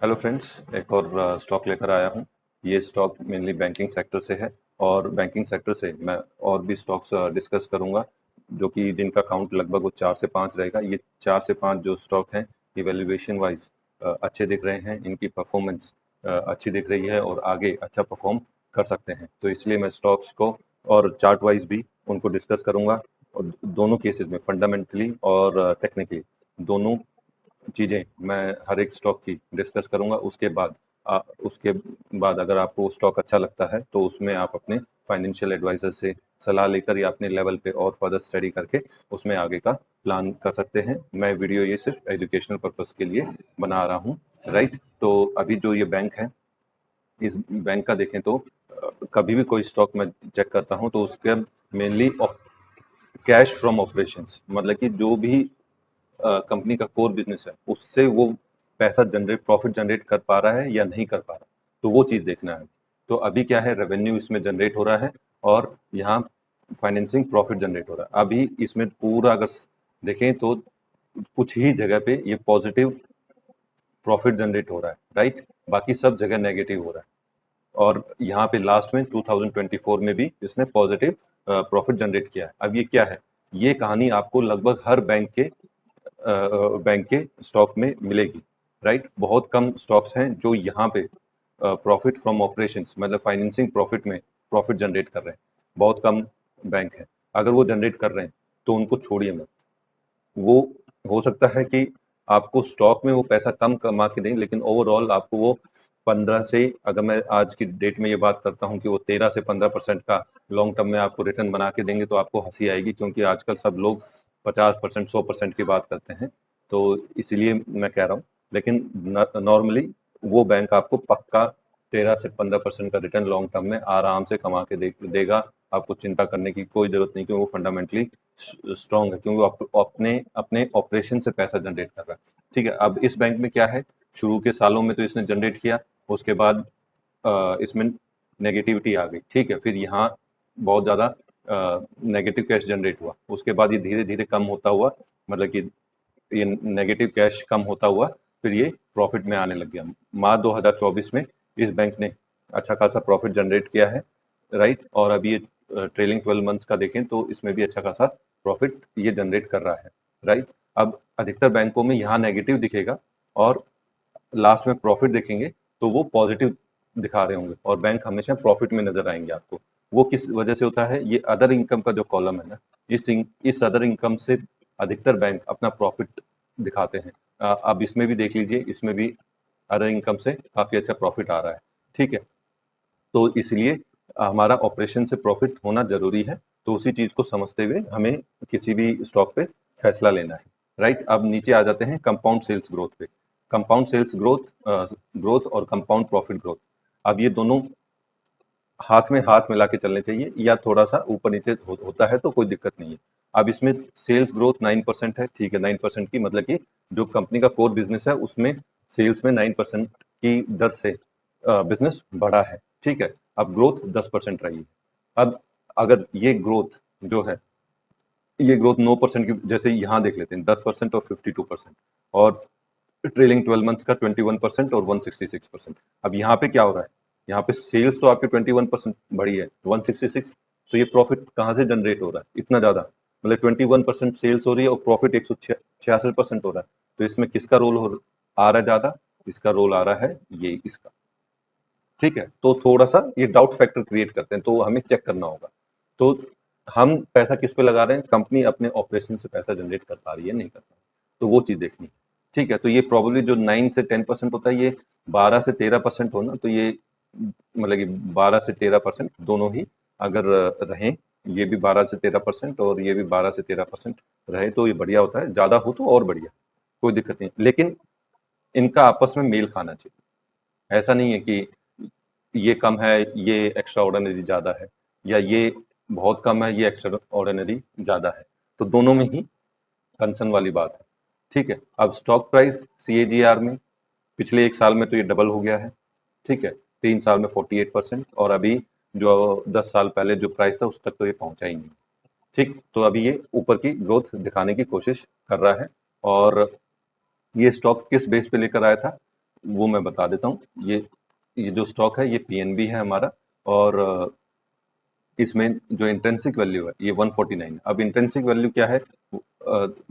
Hello friends, एक और stock लेकर आया हूँ। ये स्टॉक मेनली बैंकिंग सेक्टर से है और बैंकिंग सेक्टर से मैं और भी स्टॉक्स डिस्कस करूँगा जो कि जिनका काउंट लगभग वो 4 से 5 रहेगा। ये 4 से 5 जो स्टॉक हैं ये वैल्यूएशन वाइज अच्छे दिख रहे हैं, इनकी परफॉर्मेंस अच्छी दिख रही है और आगे अच्छा परफॉर्म कर सकते हैं। तो इसलिए मैं स्टॉक्स को और चार्ट वाइज भी उनको डिस्कस करूँगा और दोनों केसेस में फंडामेंटली और टेक्निकली दोनों चीज़ें मैं हर एक स्टॉक की डिस्कस करूँगा। उसके बाद अगर आपको वो स्टॉक अच्छा लगता है तो उसमें आप अपने फाइनेंशियल एडवाइज़र से सलाह लेकर या अपने लेवल पे और फर्दर स्टडी करके उसमें आगे का प्लान कर सकते हैं। मैं वीडियो ये सिर्फ एजुकेशनल पर्पस के लिए बना रहा हूँ, राइट? तो अभी जो ये बैंक है, इस बैंक का देखें तो कभी भी कोई स्टॉक मैं चेक करता हूँ तो उसके मेनली कैश फ्रॉम ऑपरेशंस, मतलब कि जो भी कंपनी का कोर बिजनेस है उससे वो पैसा जनरेट प्रॉफिट जनरेट कर पा रहा है या नहीं कर पा रहा, तो वो चीज़ देखना है। तो अभी क्या है, रेवेन्यू इसमें जनरेट हो रहा है और यहाँ फाइनेंसिंग प्रॉफिट जनरेट हो रहा है। अभी इसमें पूरा अगर देखें तो कुछ ही जगह पे ये पॉजिटिव प्रॉफिट जनरेट हो रहा है, राइट? बाकी सब जगह नेगेटिव हो रहा है। और यहाँ पे लास्ट में 2024 में भी इसने पॉजिटिव प्रॉफिट जनरेट किया है। अब ये क्या है, ये कहानी आपको लगभग हर बैंक के स्टॉक में मिलेगी, राइट? बहुत कम स्टॉक्स हैं जो यहाँ पे प्रॉफिट फ्रॉम ऑपरेशंस मतलब फाइनेंसिंग प्रॉफिट में प्रॉफिट जनरेट कर रहे हैं। बहुत कम बैंक हैं। अगर वो जनरेट कर रहे हैं तो उनको छोड़िए मत। वो हो सकता है कि आपको स्टॉक में वो पैसा कम कमा के दें, लेकिन ओवरऑल आपको वो 15 से, अगर मैं आज की डेट में ये बात करता हूँ कि वो 13 से 15% का लॉन्ग टर्म में आपको रिटर्न बना के देंगे तो आपको हंसी आएगी, क्योंकि आजकल सब लोग 50% 100% की बात करते हैं। तो इसीलिए मैं कह रहा हूँ, लेकिन नॉर्मली वो बैंक आपको पक्का 13 से 15% का रिटर्न लॉन्ग टर्म में आराम से कमा के देगा। आपको चिंता करने की कोई जरूरत नहीं, क्योंकि वो फंडामेंटली स्ट्रांग है, क्योंकि वो अपने अपने ऑपरेशन से पैसा जनरेट कर रहा है। ठीक है, अब इस बैंक में क्या है, शुरू के सालों में तो इसने जनरेट किया, उसके बाद इसमें नेगेटिविटी आ गई। ठीक है, फिर यहाँ बहुत ज़्यादा नेगेटिव कैश जनरेट हुआ, उसके बाद ये धीरे धीरे कम होता हुआ, मतलब कि ये नेगेटिव कैश कम होता हुआ फिर ये प्रॉफिट में आने लग गया। मार्च 2024 में इस बैंक ने अच्छा खासा प्रॉफिट जनरेट किया है, राइट? और अभी ये ट्रेलिंग 12 मंथ्स का देखें तो इसमें भी अच्छा खासा प्रॉफिट ये जनरेट कर रहा है, राइट? अब अधिकतर बैंकों में यहाँ नेगेटिव दिखेगा और लास्ट में प्रॉफिट देखेंगे तो वो पॉजिटिव दिखा रहे होंगे, और बैंक हमेशा प्रॉफिट में नजर आएंगे आपको। वो किस वजह से होता है, ये अदर इनकम का जो कॉलम है ना, इस अदर इनकम से अधिकतर बैंक अपना प्रॉफिट दिखाते हैं। अब इसमें भी देख लीजिए, इसमें भी अदर इनकम से काफी अच्छा प्रॉफिट आ रहा है। ठीक है, तो इसलिए हमारा ऑपरेशन से प्रॉफिट होना जरूरी है। तो उसी चीज को समझते हुए हमें किसी भी स्टॉक पे फैसला लेना है, राइट? अब नीचे आ जाते हैं कंपाउंड सेल्स ग्रोथ पे। कंपाउंड सेल्स ग्रोथ और कंपाउंड प्रॉफिट ग्रोथ, अब ये दोनों हाथ में हाथ मिला के चलने चाहिए, या थोड़ा सा ऊपर नीचे होता है तो कोई दिक्कत नहीं है। अब इसमें सेल्स ग्रोथ 9% है, ठीक है। 9% की मतलब कि जो कंपनी का कोर बिजनेस है उसमें सेल्स में 9% की दर से बिजनेस बढ़ा है, ठीक है। अब ग्रोथ 10% रही है। अब अगर ये ग्रोथ जो है, ये ग्रोथ 9% की, जैसे यहाँ देख लेते हैं 10% और 52%, और ट्रेलिंग 12 मंथ्स का 21% और 166%। अब यहाँ पे क्या हो रहा है, यहाँ पे सेल्स तो आपके 21% बढ़ी है, 166, तो ये प्रॉफिट कहाँ से जनरेट हो रहा है इतना ज्यादा? मतलब 21% सेल्स हो रही है और प्रॉफिट 166% हो रहा है। तो इसमें किसका रोल आ रहा है ज्यादा? इसका रोल आ रहा है ये इसका। ठीक है, तो थोड़ा सा ये डाउट फैक्टर क्रिएट करते हैं, तो हमें चेक करना होगा। तो हम पैसा किस पे लगा रहे हैं, कंपनी अपने ऑपरेशन से पैसा जनरेट कर पा रही है नहीं कर पा रही, तो वो चीज देखनी है। ठीक है, तो ये प्रॉब्लली जो 9 से 10% होता है, ये 12 से 13% हो ना, तो ये मतलब कि 12 से 13% दोनों ही अगर रहें, ये भी 12 से 13% और ये भी 12 से 13% रहे तो ये बढ़िया होता है। ज्यादा हो तो और बढ़िया, कोई दिक्कत नहीं, लेकिन इनका आपस में मेल खाना चाहिए। ऐसा नहीं है कि ये कम है, ये एक्स्ट्रा ऑर्डिनरी ज्यादा है, या ये बहुत कम है, ये एक्स्ट्रा ऑर्डिनरी ज्यादा है। तो दोनों में ही कंसर्न वाली बात है। ठीक है, अब स्टॉक प्राइस CAGR में पिछले एक साल में तो ये डबल हो गया है। ठीक है, 3 साल में 48%, और अभी जो 10 साल पहले जो प्राइस था उस तक तो ये पहुंचा ही नहीं। ठीक, तो अभी ये ऊपर की ग्रोथ दिखाने की कोशिश कर रहा है। और ये स्टॉक किस बेस पे लेकर आया था? वो मैं बता देता हूँ। ये जो स्टॉक है ये पीएनबी है हमारा, और इसमें जो इंट्रिंसिक वैल्यू है ये 149 है। अब इंट्रिंसिक वैल्यू क्या है?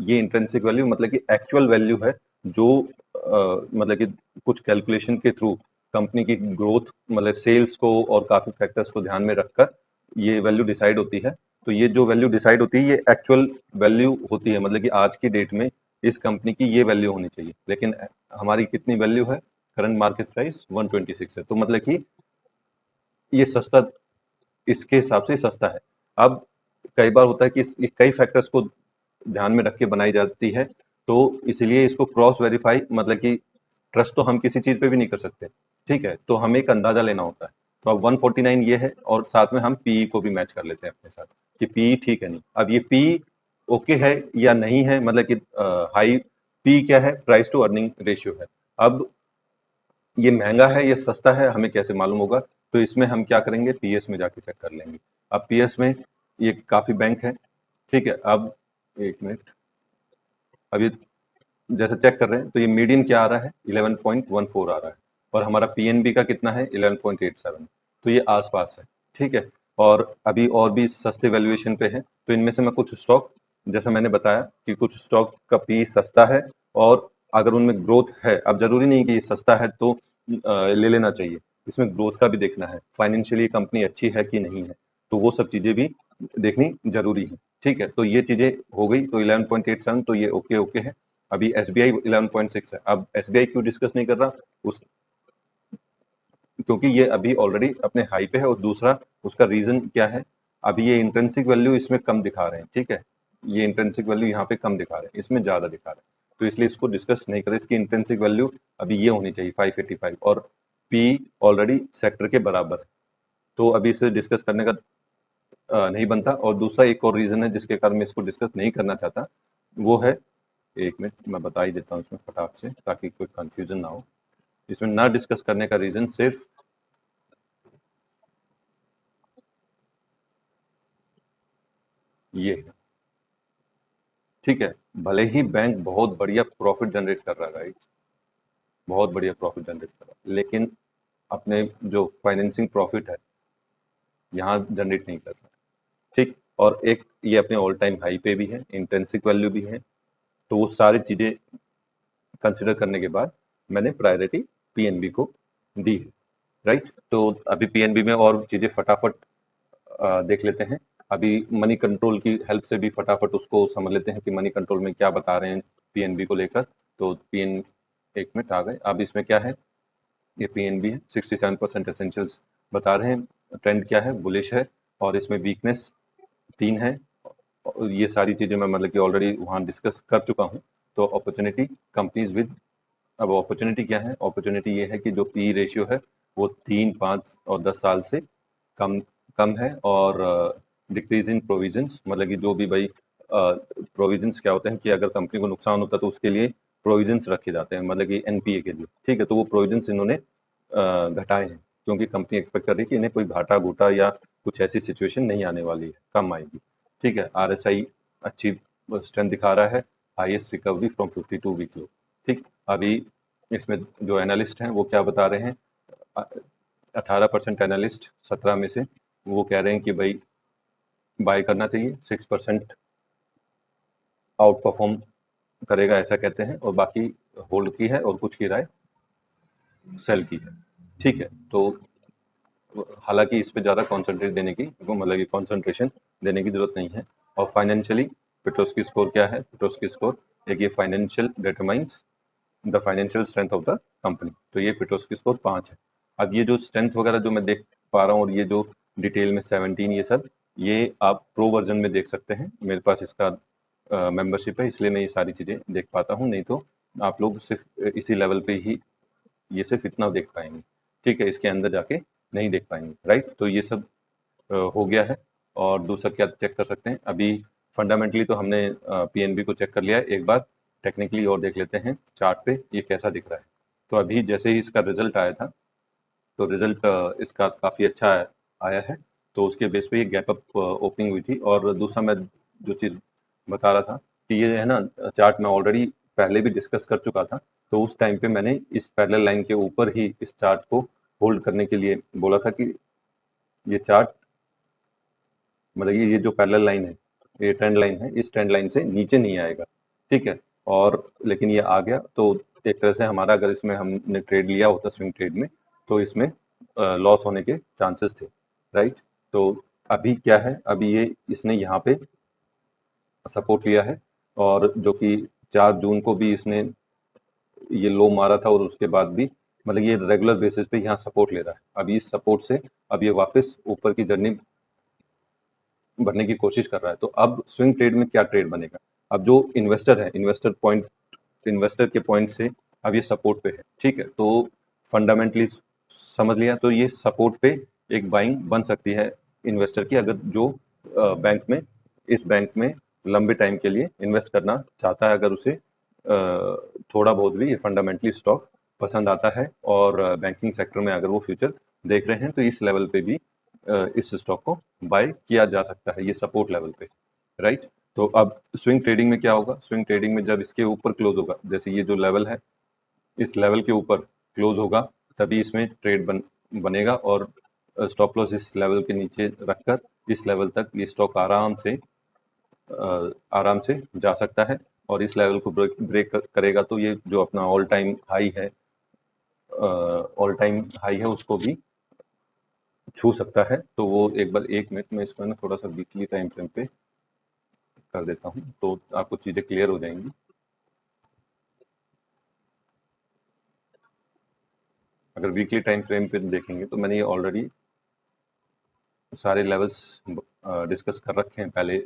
ये इंट्रिंसिक वैल्यू मतलब कि एक्चुअल वैल्यू है जो मतलब कि कुछ कैलकुलेशन के थ्रू कंपनी की ग्रोथ मतलब सेल्स को और काफी फैक्टर्स को ध्यान में रखकर ये वैल्यू डिसाइड होती है। तो ये जो वैल्यू डिसाइड होती है ये एक्चुअल वैल्यू होती है, मतलब कि आज की डेट में इस कंपनी की ये वैल्यू होनी चाहिए, लेकिन हमारी कितनी वैल्यू है? करंट मार्केट प्राइस 126 है, तो मतलब कि ये सस्ता, इसके हिसाब से सस्ता है। अब कई बार होता है कि ये कई फैक्टर्स को ध्यान में रख के बनाई जाती है, तो इसीलिए इसको क्रॉस वेरीफाई मतलब कि ट्रस्ट तो हम किसी चीज पे भी नहीं कर सकते, ठीक है, तो हमें एक अंदाजा लेना होता है। तो अब 149 ये है, और साथ में हम पीई को भी मैच कर लेते हैं अपने साथ कि पीई ठीक है नहीं। अब ये पी ओके है या नहीं है, मतलब कि हाई पी क्या है? प्राइस टू अर्निंग रेशियो है। अब ये महंगा है या सस्ता है हमें कैसे मालूम होगा? तो इसमें हम क्या करेंगे, पीएस में जाके चेक कर लेंगे। अब पीएस में ये काफी बैंक है, ठीक है। अब एक मिनट, अब ये जैसे चेक कर रहे हैं तो ये मीडियन क्या आ रहा है? 11.14 आ रहा है, और हमारा पीएनबी का कितना है? 11.87। तो ये आसपास है, ठीक है। और अभी और भी सस्ते वैल्यूएशन पे है, तो इनमें से मैं कुछ स्टॉक, जैसा मैंने बताया कि कुछ स्टॉक का पी सस्ता है, और अगर उनमें ग्रोथ है, अब जरूरी नहीं कि ये सस्ता है तो ले लेना चाहिए, इसमें ग्रोथ का भी देखना है, फाइनेंशियली कंपनी अच्छी है कि नहीं है, तो वो सब चीजें भी देखनी जरूरी है, ठीक है। तो ये चीजें हो गई, तो 11.87 तो ये ओके ओके है। अभी एसबीआई 11.6 है। अब एसबीआई क्यों डिस्कस नहीं कर रहा? उस क्योंकि ये अभी ऑलरेडी अपने हाई पे है, और दूसरा उसका रीजन क्या है? अभी ये इंट्रिंसिक वैल्यू इसमें कम दिखा रहे हैं, ठीक है, ये इंट्रिंसिक वैल्यू यहाँ पे कम दिखा रहे हैं, इसमें ज्यादा दिखा रहे हैं, तो इसलिए इसको डिस्कस नहीं करें। इसकी इंट्रिंसिक वैल्यू अभी ये होनी चाहिए 585, और पी ऑलरेडी सेक्टर के बराबर है, तो अभी इसे डिस्कस करने का नहीं बनता। और दूसरा एक और रीजन है जिसके कारण मैं इसको डिस्कस नहीं करना चाहता, वो है, एक मिनट मैं बता ही देता हूँ इसमें फटाक से ताकि कोई कंफ्यूजन ना हो। इसमें ना डिस्कस करने का रीजन सिर्फ ये है, ठीक है। भले ही बैंक बहुत बढ़िया प्रॉफिट जनरेट कर रहा है, राइट, बहुत बढ़िया प्रॉफिट जनरेट कर रहा है, लेकिन अपने जो फाइनेंसिंग प्रॉफिट है यहाँ जनरेट नहीं कर रहा है, ठीक। और एक ये अपने ऑल टाइम हाई पे भी है, इंटेंसिक वैल्यू भी है, तो वो सारी चीजें कंसिडर करने के बाद मैंने प्रायोरिटी पीएनबी को दी है, राइट। तो अभी पीएनबी में और चीजें फटाफट देख लेते हैं। अभी मनी कंट्रोल की हेल्प से भी फटाफट उसको समझ लेते हैं कि मनी कंट्रोल में क्या बता रहे हैं पीएनबी को लेकर। तो पीएन एक मिनट आ गए। अब इसमें क्या है, ये पीएनबी है, 67% एसेंशियल्स बता रहे हैं, ट्रेंड क्या है? बुलिश है, और इसमें वीकनेस 3 है, और ये सारी चीजें मैं मतलब कि ऑलरेडी वहाँ डिस्कस कर चुका हूँ। तो अपॉर्चुनिटी कंपनीज विद, अब अपॉर्चुनिटी क्या है? अपॉर्चुनिटी ये है कि जो पी रेशियो है वो 3, 5 और 10 साल से कम कम है, और डिक्रीज इन प्रोविजंस, मतलब कि जो भी भाई प्रोविजंस क्या होते हैं कि अगर कंपनी को नुकसान होता है तो उसके लिए प्रोविजंस रखे जाते हैं, मतलब कि एनपीए के लिए, ठीक है। तो वो प्रोविजंस इन्होंने घटाए हैं, क्योंकि कंपनी एक्सपेक्ट कर रही है कि इन्हें कोई घाटा घूटा या कुछ ऐसी सिचुएशन नहीं आने वाली है, कम आएगी, ठीक है। आरएसआई अच्छी स्ट्रेंथ दिखा रहा है, highest recovery from 52 week low, ठीक। अभी इसमें जो एनालिस्ट हैं वो क्या बता रहे हैं? 18% एनालिस्ट 17 में से वो कह रहे हैं कि भाई बाय करना चाहिए, 6% आउट परफॉर्म करेगा ऐसा कहते हैं, और बाकी होल्ड की है, और कुछ की राय सेल की है, ठीक है। तो हालांकि इस पे ज्यादा कॉन्सेंट्रेट देने की मतलब कि कॉन्सेंट्रेशन देने की जरूरत नहीं है। और फाइनेंशियली पेट्रोस्की स्कोर क्या है? पेट्रोस्की स्कोर एक ये financial determines the financial strength of the company, तो ये पेट्रोस्की स्कोर 5 है। अब ये जो स्ट्रेंथ वगैरह जो मैं देख पा रहा हूँ, और ये जो डिटेल में 17 ये सब, ये आप प्रो वर्जन में देख सकते हैं, मेरे पास इसका मेंबरशिप है, इसलिए मैं ये सारी चीजें देख पाता हूँ, नहीं तो आप लोग सिर्फ इसी लेवल पे ही ये सिर्फ इतना देख पाएंगे, ठीक है, इसके अंदर जाके नहीं देख पाएंगे, राइट। तो ये सब हो गया है। और दूसरा क्या चेक कर सकते हैं? अभी फंडामेंटली तो हमने पीएनबी को चेक कर लिया है, एक बार टेक्निकली और देख लेते हैं चार्ट पे ये कैसा दिख रहा है। तो अभी जैसे ही इसका रिजल्ट आया था, तो रिजल्ट इसका काफी अच्छा आया है, तो उसके बेस पे ये गैप अप ओपनिंग हुई थी। और दूसरा मैं जो चीज बता रहा था कि ये है ना, चार्ट मैं ऑलरेडी पहले भी डिस्कस कर चुका था तो उस टाइम पे मैंने इस पैरेलल लाइन के ऊपर ही इस चार्ट को होल्ड करने के लिए बोला था कि ये चार्ट मतलब ये जो पैरेलल लाइन है, ये ट्रेंड लाइन है, इस ट्रेंड लाइन से नीचे नहीं आएगा, ठीक है। और लेकिन ये आ गया, तो एक तरह से हमारा अगर इसमें हमने ट्रेड लिया होता स्विंग ट्रेड में, तो इसमें लॉस होने के चांसेस थे, राइट। तो अभी क्या है, अभी ये इसने यहाँ पे सपोर्ट लिया है, और जो कि 4 जून को भी इसने ये लो मारा था, और उसके बाद भी मतलब ये रेगुलर बेसिस पे यहाँ सपोर्ट ले रहा है। अभी इस सपोर्ट से अब ये वापस ऊपर की जर्नी भरने की कोशिश कर रहा है। तो अब स्विंग ट्रेड में क्या ट्रेड बनेगा, अब जो इन्वेस्टर है, इन्वेस्टर के पॉइंट से अब ये सपोर्ट पे है, ठीक है। तो फंडामेंटली समझ लिया, तो ये सपोर्ट पे एक बाइंग बन सकती है इन्वेस्टर की, अगर जो बैंक में, इस बैंक में लंबे टाइम के लिए इन्वेस्ट करना चाहता है, अगर उसे थोड़ा बहुत भी ये फंडामेंटली स्टॉक पसंद आता है, और बैंकिंग सेक्टर में अगर वो फ्यूचर देख रहे हैं, तो इस लेवल पे भी इस स्टॉक को बाय किया जा सकता है, ये सपोर्ट लेवल पे, राइट। तो अब स्विंग ट्रेडिंग में क्या होगा, स्विंग ट्रेडिंग में जब इसके ऊपर क्लोज होगा, जैसे ये जो लेवल है, इस लेवल के ऊपर क्लोज होगा, तभी इसमें ट्रेड बनेगा, और स्टॉप लॉस इस लेवल के नीचे रखकर इस लेवल तक ये स्टॉक आराम से जा सकता है, और इस लेवल को ब्रेक करेगा, तो ये जो अपना ऑल टाइम हाई है उसको भी छू सकता है। तो वो एक बार, 1 मिनट में इसको ना थोड़ा सा वीकली टाइम फ्रेम पे कर देता हूँ, तो आपको चीजें क्लियर हो जाएंगी। अगर वीकली टाइम फ्रेम पे देखेंगे, तो मैंने ये ऑलरेडी सारे लेवल्स डिस्कस कर रखे हैं पहले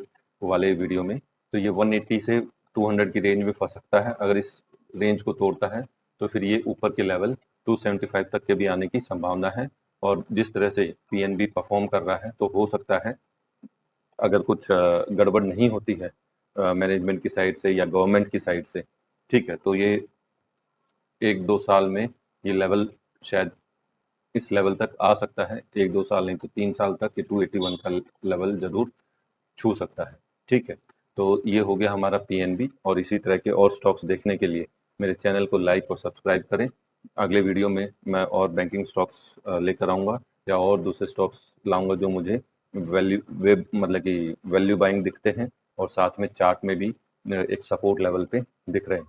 वाले वीडियो में। तो ये 180 से 200 की रेंज में फंस सकता है, अगर इस रेंज को तोड़ता है, तो फिर ये ऊपर के लेवल 275 तक के भी आने की संभावना है। और जिस तरह से पीएनबी परफॉर्म कर रहा है, तो हो सकता है अगर कुछ गड़बड़ नहीं होती है मैनेजमेंट की साइड से या गवर्नमेंट की साइड से, ठीक है, तो ये 1-2 साल में ये लेवल शायद इस लेवल तक आ सकता है, 1-2 साल नहीं तो 3 साल तक ये 281 का लेवल जरूर छू सकता है, ठीक है। तो ये हो गया हमारा पीएनबी, और इसी तरह के और स्टॉक्स देखने के लिए मेरे चैनल को लाइक और सब्सक्राइब करें। अगले वीडियो में मैं और बैंकिंग स्टॉक्स लेकर आऊँगा, या और दूसरे स्टॉक्स लाऊंगा जो मुझे मतलब कि वैल्यू बाइंग दिखते हैं, और साथ में चार्ट में भी एक सपोर्ट लेवल पे दिख रहे हैं,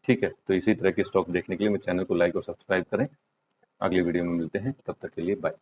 ठीक है। तो इसी तरह के स्टॉक देखने के लिए मेरे चैनल को लाइक और सब्सक्राइब करें। अगले वीडियो में मिलते हैं, तब तक के लिए बाय।